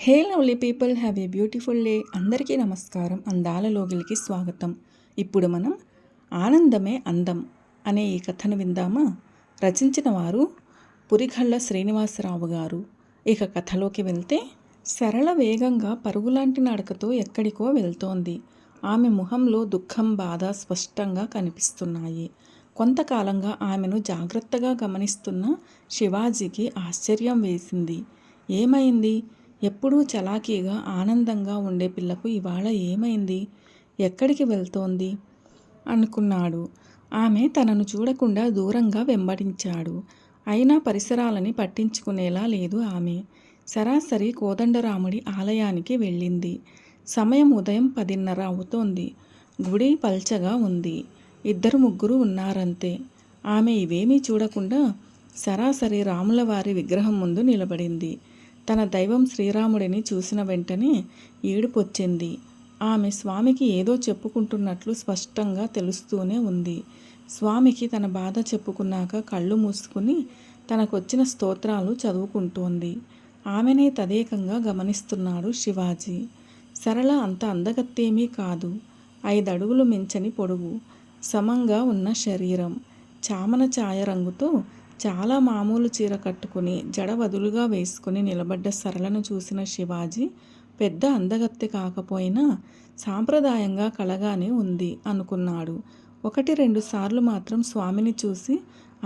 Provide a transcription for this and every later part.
Hey lovely people, have a beautiful day. అందరికీ నమస్కారం. అందాల లోగిలికి స్వాగతం. ఇప్పుడు మనం ఆనందమే అందం అనే ఈ కథను విందామా? రచించిన వారు పురిఘళ్ళ శ్రీనివాసరావు గారు. ఇక కథలోకి వెళ్తే, సరళ వేగంగా పరుగులాంటి నడకతో ఎక్కడికో వెళ్తోంది. ఆమె ముఖంలో దుఃఖం, బాధ స్పష్టంగా కనిపిస్తున్నాయి. కొంతకాలంగా ఆమెను జాగ్రత్తగా గమనిస్తున్న శివాజీకి ఆశ్చర్యం వేసింది. ఏమైంది? ఎప్పుడూ చలాకీగా ఆనందంగా ఉండే పిల్లకు ఇవాళ ఏమైంది? ఎక్కడికి వెళ్తోంది అనుకున్నాడు. ఆమె తనను చూడకుండా దూరంగా వెంబడించాడు. అయినా పరిసరాలని పట్టించుకునేలా లేదు ఆమె. సరాసరి కోదండరాముడి ఆలయానికి వెళ్ళింది. సమయం ఉదయం 10:30 అవుతోంది. గుడి పల్చగా ఉంది. 2-3 ఉన్నారంతే. ఆమె ఇవేమీ చూడకుండా సరాసరి రాములవారి విగ్రహం ముందు నిలబడింది. తన దైవం శ్రీరాముడిని చూసిన వెంటనే ఏడుపొచ్చింది. ఆమె స్వామికి ఏదో చెప్పుకుంటున్నట్లు స్పష్టంగా తెలుస్తూనే ఉంది. స్వామికి తన బాధ చెప్పుకున్నాక కళ్ళు మూసుకుని తనకొచ్చిన స్తోత్రాలు చదువుకుంటోంది. ఆమెనే తదేకంగా గమనిస్తున్నాడు శివాజీ. సరళ అంత అందగత్తేమీ కాదు. 5 అడుగులు మించని పొడుగు, సమంగా ఉన్న శరీరం, చామన ఛాయ రంగుతో చాలా మామూలు చీర కట్టుకుని జడ వదులుగా వేసుకుని నిలబడ్డ సరళను చూసిన శివాజీ, పెద్ద అందగత్తె కాకపోయినా సాంప్రదాయంగా కళగానే ఉంది అనుకున్నాడు. 1-2 సార్లు మాత్రం స్వామిని చూసి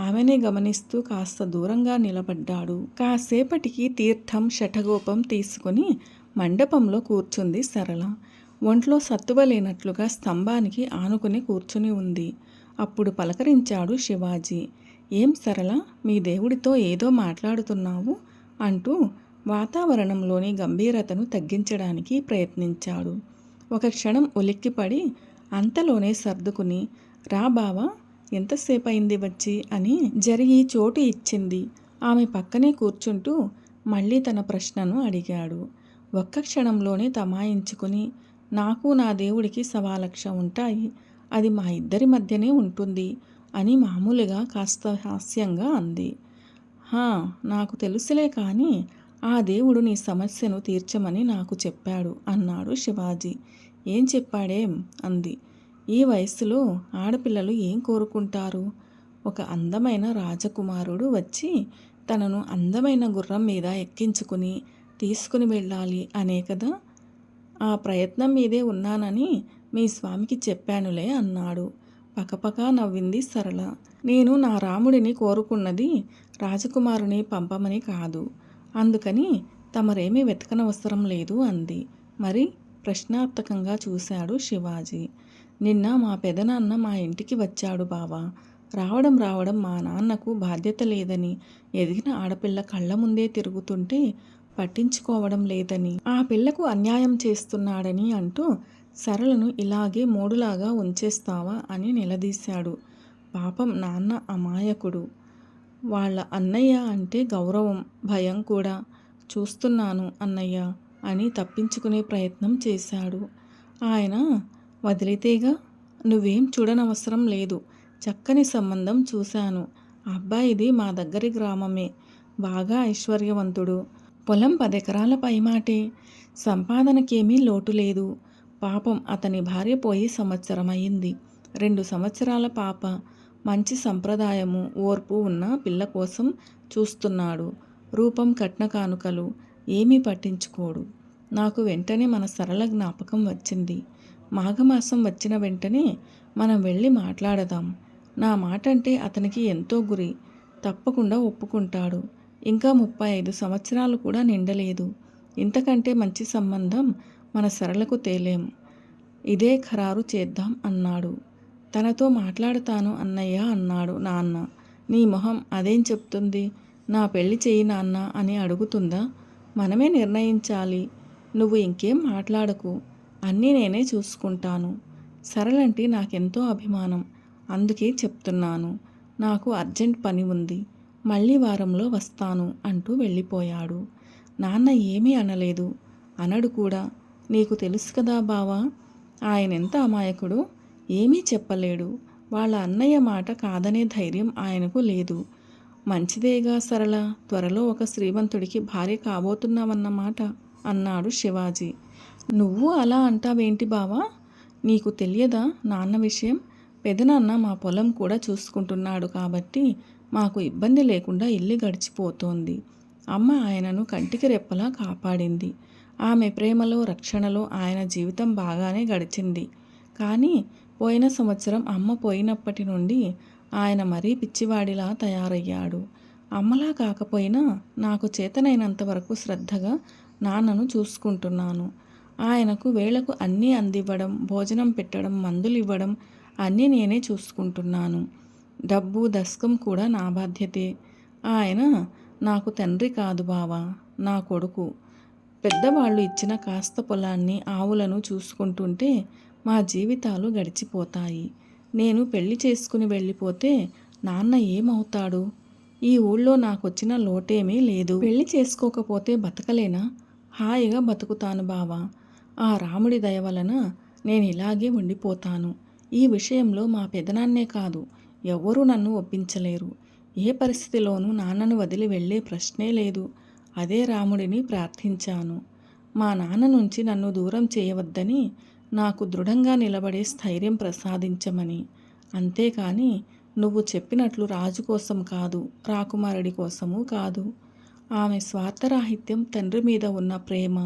ఆమెనే గమనిస్తూ కాస్త దూరంగా నిలబడ్డాడు. కాసేపటికి తీర్థం, శఠగోపం తీసుకుని మండపంలో కూర్చుంది సరళ. ఒంట్లో సత్తువ లేనట్లుగా స్తంభానికి ఆనుకుని కూర్చుని ఉంది. అప్పుడు పలకరించాడు శివాజీ. ఏం సరళ, మీ దేవుడితో ఏదో మాట్లాడుతున్నావు అంటూ వాతావరణంలోని గంభీరతను తగ్గించడానికి ప్రయత్నించాడు. ఒక క్షణం ఉలిక్కిపడి అంతలోనే సర్దుకుని, రా బావా, ఎంతసేపయింది వచ్చి అని జరిగి చోటు ఇచ్చింది. ఆమె పక్కనే కూర్చుంటూ మళ్ళీ తన ప్రశ్నను అడిగాడు. ఒక్క క్షణంలోనే తమాయించుకుని, నాకు నా దేవుడికి 1,00,000 ఉంటాయి. అది మా ఇద్దరి మధ్యనే ఉంటుంది అని మామూలుగా కాస్త హాస్యంగా అంది. హా, నాకు తెలుసులే, కానీ ఆ దేవుడు నీ సమస్యను తీర్చమని నాకు చెప్పాడు అన్నాడు శివాజీ. ఏం చెప్పాడేం అంది. ఈ వయస్సులో ఆడపిల్లలు ఏం కోరుకుంటారు? ఒక అందమైన రాజకుమారుడు వచ్చి తనను అందమైన గుర్రం మీద ఎక్కించుకుని తీసుకుని వెళ్ళాలి అనే కదా. ఆ ప్రయత్నం మీదే ఉన్నానని మీ స్వామికి చెప్పానులే అన్నాడు. పకపకా నవ్వింది సరళ. నేను నా రాముడిని కోరుకున్నది రాజకుమారుని పంపమని కాదు. అందుకని తమరేమీ వెతకనవసరం లేదు అంది. మరి? ప్రశ్నార్థకంగా చూశాడు శివాజీ. నిన్న మా పెదనాన్న మా ఇంటికి వచ్చాడు బావా. రావడం మా నాన్నకు బాధ్యత లేదని, ఎదిగిన ఆడపిల్ల కళ్ళ ముందే తిరుగుతుంటే పట్టించుకోవడం లేదని, ఆ పిల్లకు అన్యాయం చేస్తున్నాడని అంటూ సరళను ఇలాగే మోడులాగా ఉంచేస్తావా అని నిలదీశాడు. పాపం నాన్న అమాయకుడు. వాళ్ళ అన్నయ్య అంటే గౌరవం, భయం కూడా. చూస్తున్నాను అన్నయ్య అని తప్పించుకునే ప్రయత్నం చేశాడు. ఆయన వదిలితేగా. నువ్వేం చూడనవసరం లేదు. చక్కని సంబంధం చూశాను. అబ్బాయిది మా దగ్గరి గ్రామమే. బాగా ఐశ్వర్యవంతుడు. పొలం 10 ఎకరాల పైమాటే. సంపాదనకేమీ లోటు లేదు. పాపం అతని భార్య పోయి సంవత్సరం అయింది. 2 సంవత్సరాల పాప. మంచి సంప్రదాయము, ఓర్పు ఉన్న పిల్ల కోసం చూస్తున్నాడు. రూపం, కట్న కానుకలు ఏమీ పట్టించుకోడు. నాకు వెంటనే మన సరళ జ్ఞాపకం వచ్చింది. మాఘమాసం వచ్చిన వెంటనే మనం వెళ్ళి మాట్లాడదాం. నా మాట అంటే అతనికి ఎంతో గురి. తప్పకుండా ఒప్పుకుంటాడు. ఇంకా 35 సంవత్సరాలు కూడా నిండలేదు. ఇంతకంటే మంచి సంబంధం మన సరళకు తేలేం. ఇదే ఖరారు చేద్దాం అన్నాడు. తనతో మాట్లాడతాను అన్నయ్య అన్నాడు నాన్న. నీ మొహం అదేం చెప్తుంది? నా పెళ్లి చెయ్యి నాన్న అని అడుగుతుందా? మనమే నిర్ణయించాలి. నువ్వు ఇంకేం మాట్లాడకు. అన్నీ నేనే చూసుకుంటాను. సరళంటే నాకెంతో అభిమానం. అందుకే చెప్తున్నాను. నాకు అర్జెంట్ పని ఉంది. మళ్ళీ వారంలో వస్తాను అంటూ వెళ్ళిపోయాడు. నాన్న ఏమీ అనలేదు. అనడు కూడా. నీకు తెలుసు కదా బావా, ఆయనెంత అమాయకుడు. ఏమీ చెప్పలేడు. వాళ్ళ అన్నయ్య మాట కాదనే ధైర్యం ఆయనకు లేదు. మంచిదేగా సరళ, త్వరలో ఒక శ్రీమంతుడికి భార్య కాబోతున్నావన్నమాట. అన్నాడు శివాజీ. నువ్వు అలా అంటావేంటి బావా? నీకు తెలియదా నాన్న విషయం? పెదనాన్న మా పొలం కూడా చూసుకుంటున్నాడు కాబట్టి మాకు ఇబ్బంది లేకుండా ఇల్లు గడిచిపోతోంది. అమ్మ ఆయనను కంటికి రెప్పలా కాపాడింది. ఆమె ప్రేమలో రక్షణలో ఆయన జీవితం బాగానే గడిచింది. కానీ పోయిన సంవత్సరం అమ్మ పోయినప్పటి నుండి ఆయన మరీ పిచ్చివాడిలా తయారయ్యాడు. అమ్మలా కాకపోయినా నాకు చేతనైనంత వరకు శ్రద్ధగా నాన్నను చూసుకుంటున్నాను. ఆయనకు వేళకు అన్నీ అందివ్వడం, భోజనం పెట్టడం, మందులు ఇవ్వడం అన్నీ నేనే చూసుకుంటున్నాను. డబ్బు దస్కం కూడా నా బాధ్యతే. ఆయన నాకు తండ్రి కాదు బావా, నా కొడుకు. పెద్దవాళ్ళు ఇచ్చిన కాస్త పొలాన్ని ఆవులను చూసుకుంటుంటే మా జీవితాలు గడిచిపోతాయి. నేను పెళ్లి చేసుకుని వెళ్ళిపోతే నాన్న ఏమవుతాడు? ఈ ఊళ్ళో నాకొచ్చిన లోటేమీ లేదు. పెళ్లి చేసుకోకపోతే బతకలేనా? హాయిగా బతుకుతాను బావా. ఆ రాముడి దయ వలన నేను ఇలాగే ఉండిపోతాను. ఈ విషయంలో మా పెదనాన్నే కాదు, ఎవ్వరూ నన్ను ఒప్పించలేరు. ఏ పరిస్థితిలోనూ నాన్నను వదిలి వెళ్ళే ప్రశ్నే లేదు. అదే రాముడిని ప్రార్థించాను. మా నాన్న నుంచి నన్ను దూరం చేయవద్దని, నాకు దృఢంగా నిలబడే స్థైర్యం ప్రసాదించమని. అంతేకాని నువ్వు చెప్పినట్లు రాజు కోసం కాదు, రాకుమారుడి కోసమూ కాదు. ఆమె స్వార్థరాహిత్యం, తండ్రి మీద ఉన్న ప్రేమ,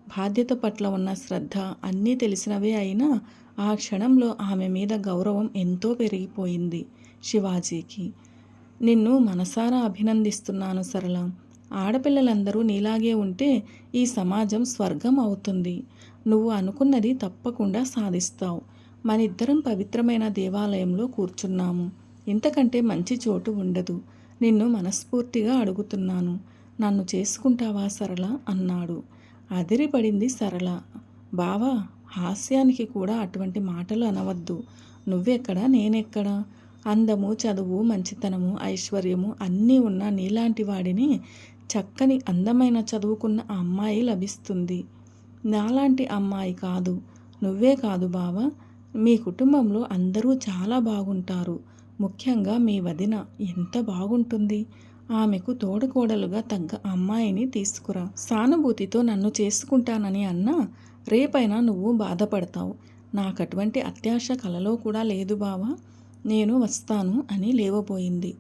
బాధ్యత పట్ల ఉన్న శ్రద్ధ అన్నీ తెలిసినవే అయినా ఆ క్షణంలో ఆమె మీద గౌరవం ఎంతో పెరిగిపోయింది శివాజీకి. నిన్ను మనసారా అభినందిస్తున్నాను సరళ. ఆడపిల్లలందరూ నీలాగే ఉంటే ఈ సమాజం స్వర్గం అవుతుంది. నువ్వు అనుకున్నది తప్పకుండా సాధిస్తావు. మనిద్దరం పవిత్రమైన దేవాలయంలో కూర్చున్నాము. ఇంతకంటే మంచి చోటు ఉండదు. నిన్ను మనస్ఫూర్తిగా అడుగుతున్నాను. నన్ను చేసుకుంటావా సరళ అన్నాడు. అదిరిపడింది సరళ. బావా, హాస్యానికి కూడా అటువంటి మాటలు అనవద్దు. నువ్వెక్కడా నేనెక్కడా? అందము, చదువు, మంచితనము, ఐశ్వర్యము అన్నీ ఉన్న నీలాంటి వాడిని చక్కని అందమైన చదువుకున్న అమ్మాయి లభిస్తుంది. నాలాంటి అమ్మాయి కాదు. నువ్వే కాదు బావా, మీ కుటుంబంలో అందరూ చాలా బాగుంటారు. ముఖ్యంగా మీ వదిన ఎంత బాగుంటుంది. ఆమెకు తోడుకోడలుగా తగ్గ అమ్మాయిని తీసుకురా. సానుభూతితో నన్ను చేసుకుంటానని అన్నా రేపైనా నువ్వు బాధపడతావు. నాకటువంటి అత్యాశ కలలో కూడా లేదు బావా. నేను వస్తాను అని లేవబోయింది.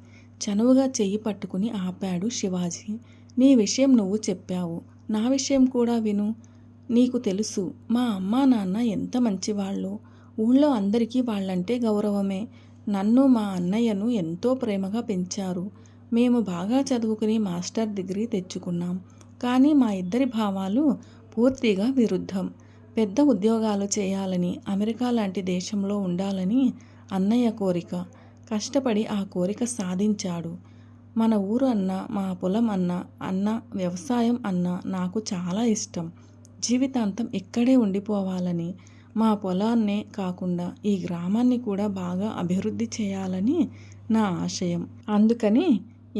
చనువుగా చెయ్యి పట్టుకుని ఆపాడు శివాజీ. నీ విషయం నువ్వు చెప్పావు, నా విషయం కూడా విను. నీకు తెలుసు మా అమ్మా నాన్న ఎంత మంచివాళ్ళో. ఊళ్ళో అందరికీ వాళ్ళంటే గౌరవమే. నన్ను మా అన్నయ్యను ఎంతో ప్రేమగా పెంచారు. మేము బాగా చదువుకుని మాస్టర్ డిగ్రీ తెచ్చుకున్నాం. కానీ మా ఇద్దరి భావాలు పూర్తిగా విరుద్ధం. పెద్ద ఉద్యోగాలు చేయాలని, అమెరికా లాంటి దేశంలో ఉండాలని అన్నయ్య కోరిక. కష్టపడి ఆ కోరిక సాధించాడు. మన ఊరు అన్న, మా పొలం అన్న వ్యవసాయం అన్న నాకు చాలా ఇష్టం. జీవితాంతం ఇక్కడే ఉండిపోవాలని, మా పొలాన్నే కాకుండా ఈ గ్రామాన్ని కూడా బాగా అభివృద్ధి చేయాలని నా ఆశయం. అందుకని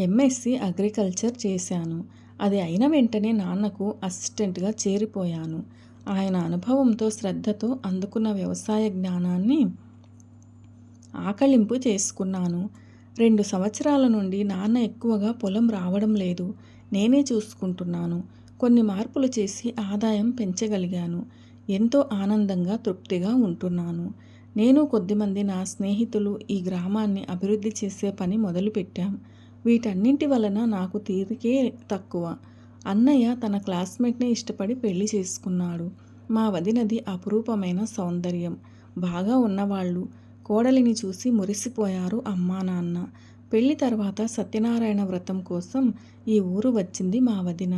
ఎంఎస్సి అగ్రికల్చర్ చేశాను. అది అయిన వెంటనే నాన్నకు అసిస్టెంట్గా చేరిపోయాను. ఆయన అనుభవంతో, శ్రద్ధతో అందుకున్న వ్యవసాయ జ్ఞానాన్ని ఆకళింపు చేసుకున్నాను. 2 సంవత్సరాల నుండి నాన్న ఎక్కువగా పొలం రావడం లేదు. నేనే చూసుకుంటున్నాను. కొన్ని మార్పులు చేసి ఆదాయం పెంచగలిగాను. ఎంతో ఆనందంగా, తృప్తిగా ఉంటున్నాను. నేను కొద్దిమంది నా స్నేహితులు ఈ గ్రామాన్ని అభివృద్ధి చేసే పని మొదలుపెట్టాం. వీటన్నింటి వలన నాకు తీరికే తక్కువ. అన్నయ్య తన క్లాస్మేట్ని ఇష్టపడి పెళ్లి చేసుకున్నాడు. మా వదినది అపురూపమైన సౌందర్యం. బాగా ఉన్నవాళ్ళు. కోడలిని చూసి మురిసిపోయారు అమ్మా నాన్న. పెళ్లి తర్వాత సత్యనారాయణ వ్రతం కోసం ఈ ఊరు వచ్చింది మా వదిన.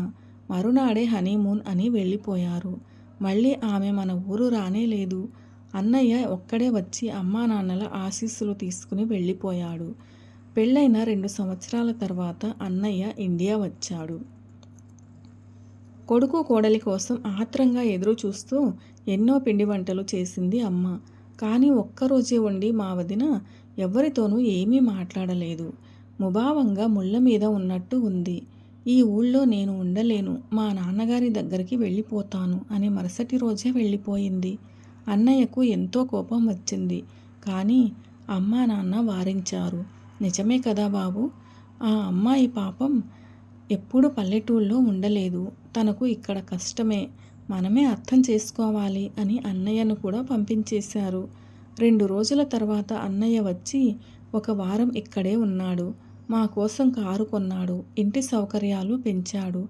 మరునాడే హనీమూన్ అని వెళ్ళిపోయారు. మళ్ళీ ఆమె మన ఊరు రానే లేదు. అన్నయ్య ఒక్కడే వచ్చి అమ్మా నాన్నల ఆశీస్సులు తీసుకుని వెళ్ళిపోయాడు. పెళ్ళైన 2 సంవత్సరాల తర్వాత అన్నయ్య ఇండియా వచ్చాడు. కొడుకు కోడలి కోసం ఆత్రంగా ఎదురు చూస్తూ ఎన్నో పిండి వంటలు చేసింది అమ్మ. కానీ ఒక్కరోజే ఉండి మా వదిన ఎవరితోనూ ఏమీ మాట్లాడలేదు. ముభావంగా ముళ్ళ మీద ఉన్నట్టు ఉంది. ఈ ఊళ్ళో నేను ఉండలేను, మా నాన్నగారి దగ్గరికి వెళ్ళిపోతాను అని మరుసటి రోజే వెళ్ళిపోయింది. అన్నయ్యకు ఎంతో కోపం వచ్చింది. కానీ అమ్మా నాన్న వారించారు. నిజమే కదా బాబు, ఆ అమ్మాయి పాపం ఎప్పుడు పల్లెటూళ్ళలో ఉండలేదు. తనకు ఇక్కడ కష్టమే, మనమే అర్థం చేసుకోవాలి అని అన్నయ్యను కూడా పంపించేశారు. 2 రోజుల తర్వాత అన్నయ్య వచ్చి 1 వారం ఇక్కడే ఉన్నాడు. మా కోసం కారు కొన్నాడు, ఇంటి సౌకర్యాలు పెంచాడు.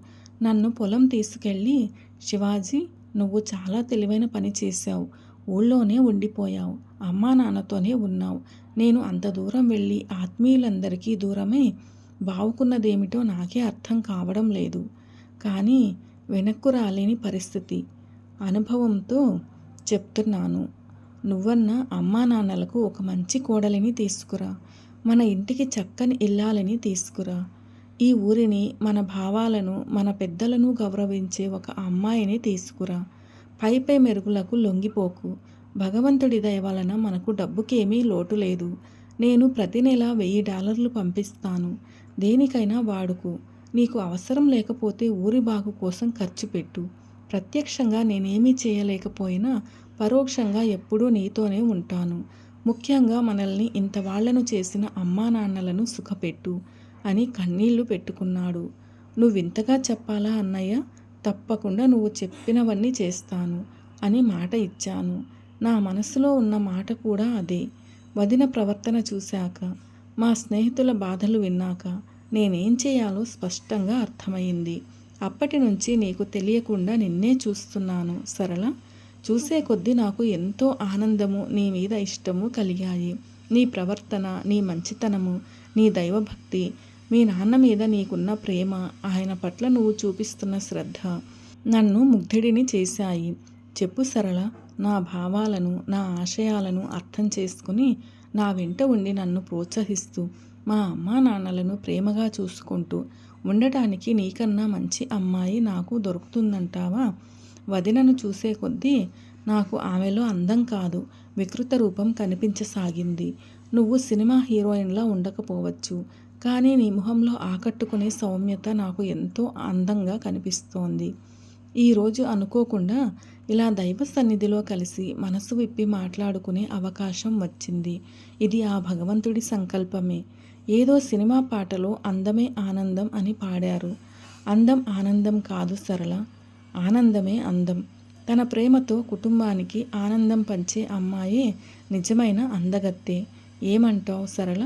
నన్ను పొలం తీసుకెళ్ళి, శివాజీ, నువ్వు చాలా తెలివైన పని చేశావు. ఊళ్ళోనే ఉండిపోయావు, అమ్మా నాన్నతోనే ఉన్నావు. నేను అంత దూరం వెళ్ళి ఆత్మీయులందరికీ దూరమే బావుకున్నదేమిటో నాకే అర్థం కావడం లేదు. కానీ వెనక్కు రాలేని పరిస్థితి. అనుభవంతో చెప్తున్నాను. నువ్వన్న అమ్మా నాన్నలకు ఒక మంచి కోడలిని తీసుకురా. మన ఇంటికి చక్కని ఇల్లాలని తీసుకురా. ఈ ఊరిని, మన భావాలను, మన పెద్దలను గౌరవించే ఒక అమ్మాయిని తీసుకురా. పై మెరుగులకు లొంగిపోకు. భగవంతుడి దయ వలన మనకు డబ్బుకేమీ లోటు లేదు. నేను ప్రతి నెల $1000 పంపిస్తాను. దేనికైనా వాడుకు. నీకు అవసరం లేకపోతే ఊరి బాగు కోసం ఖర్చు పెట్టు. ప్రత్యక్షంగా నేనేమీ చేయలేకపోయినా పరోక్షంగా ఎప్పుడూ నీతోనే ఉంటాను. ముఖ్యంగా మనల్ని ఇంతవాళ్లను చేసిన అమ్మా నాన్నలను సుఖపెట్టు అని కన్నీళ్లు పెట్టుకున్నాడు. నువ్వింతగా చెప్పాలా అన్నయ్య? తప్పకుండా నువ్వు చెప్పినవన్నీ చేస్తాను అని మాట ఇచ్చాను. నా మనసులో ఉన్న మాట కూడా అదే. వదిన ప్రవర్తన చూశాక, మా స్నేహితుల బాధలు విన్నాక నేనేం చేయాలో స్పష్టంగా అర్థమైంది. అప్పటి నుంచి నీకు తెలియకుండా నిన్నే చూస్తున్నాను సరళ. చూసే కొద్దీ నాకు ఎంతో ఆనందము, నీ మీద ఇష్టము కలిగాయి. నీ ప్రవర్తన, నీ మంచితనము, నీ దైవభక్తి, మీ నాన్న మీద నీకున్న ప్రేమ, ఆయన పట్ల నువ్వు చూపిస్తున్న శ్రద్ధ నన్ను ముగ్ధుడిని చేశాయి. చెప్పు సరళ, నా భావాలను, నా ఆశయాలను అర్థం చేసుకుని నా వెంట ఉండి నన్ను ప్రోత్సహిస్తూ మా అమ్మా నాన్నలను ప్రేమగా చూసుకుంటూ ఉండటానికి నీకన్నా మంచి అమ్మాయి నాకు దొరుకుతుందంటావా? వదినను చూసే కొద్దీ నాకు ఆమెలో అందం కాదు, వికృత రూపం కనిపించసాగింది. నువ్వు సినిమా హీరోయిన్లా ఉండకపోవచ్చు, కానీ నీ మొహంలో ఆకట్టుకునే సౌమ్యత నాకు ఎంతో అందంగా కనిపిస్తోంది. ఈరోజు అనుకోకుండా ఇలా దైవ సన్నిధిలో కలిసి మనసు విప్పి మాట్లాడుకునే అవకాశం వచ్చింది. ఇది ఆ భగవంతుడి సంకల్పమే. ఏదో సినిమా పాటలో అందమే ఆనందం అని పాడారు. అందం ఆనందం కాదు సరళ, ఆనందమే అందం. తన ప్రేమతో కుటుంబానికి ఆనందం పంచే అమ్మాయే నిజమైన అందగత్తే. ఏమంటావు సరళ?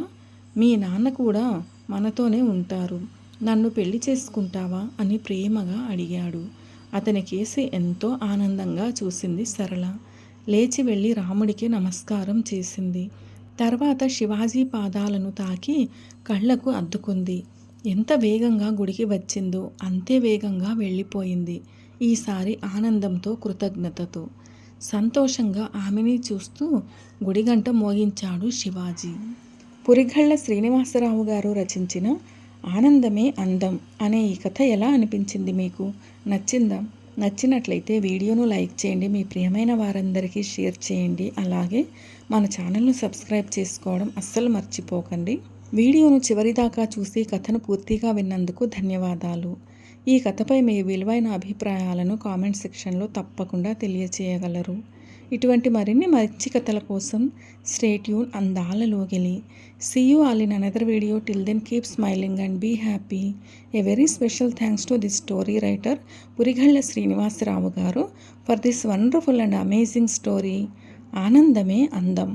మీ నాన్న కూడా మనతోనే ఉంటారు. నన్ను పెళ్లి చేసుకుంటావా అని ప్రేమగా అడిగాడు. అతని కేసి ఎంతో ఆనందంగా చూసింది సరళ. లేచి వెళ్ళి రాముడికి నమస్కారం చేసింది. తర్వాత శివాజీ పాదాలను తాకి కళ్ళకు అద్దుకుంది. ఎంత వేగంగా గుడికి వచ్చిందో అంతే వేగంగా వెళ్ళిపోయింది. ఈసారి ఆనందంతో, కృతజ్ఞతతో, సంతోషంగా ఆమెని చూస్తూ గుడిగంట మోగించాడు శివాజీ. పురిగళ్ళ శ్రీనివాసరావు గారు రచించిన ఆనందమే అందం అనే ఈ కథ ఎలా అనిపించింది మీకు? నచ్చిందా? నచ్చినట్లయితే వీడియోను లైక్ చేయండి, మీ ప్రియమైన వారందరికీ షేర్ చేయండి. అలాగే మన ఛానల్ను సబ్స్క్రైబ్ చేసుకోవడం అస్సలు మర్చిపోకండి. వీడియోను చివరిదాకా చూసి కథను పూర్తిగా విన్నందుకు ధన్యవాదాలు. ఈ కథపై మీ విలువైన అభిప్రాయాలను కామెంట్ సెక్షన్లో తప్పకుండా తెలియచేయగలరు. ఇటువంటి మరిన్ని మంచి కథల కోసం స్టే ట్యూన్ అందాలలోగిలి. See you all in another video. Till then, keep smiling and be happy. A very special thanks to the story writer Purigalla Srinivasarao garu for this wonderful and amazing story. Anandame Andam.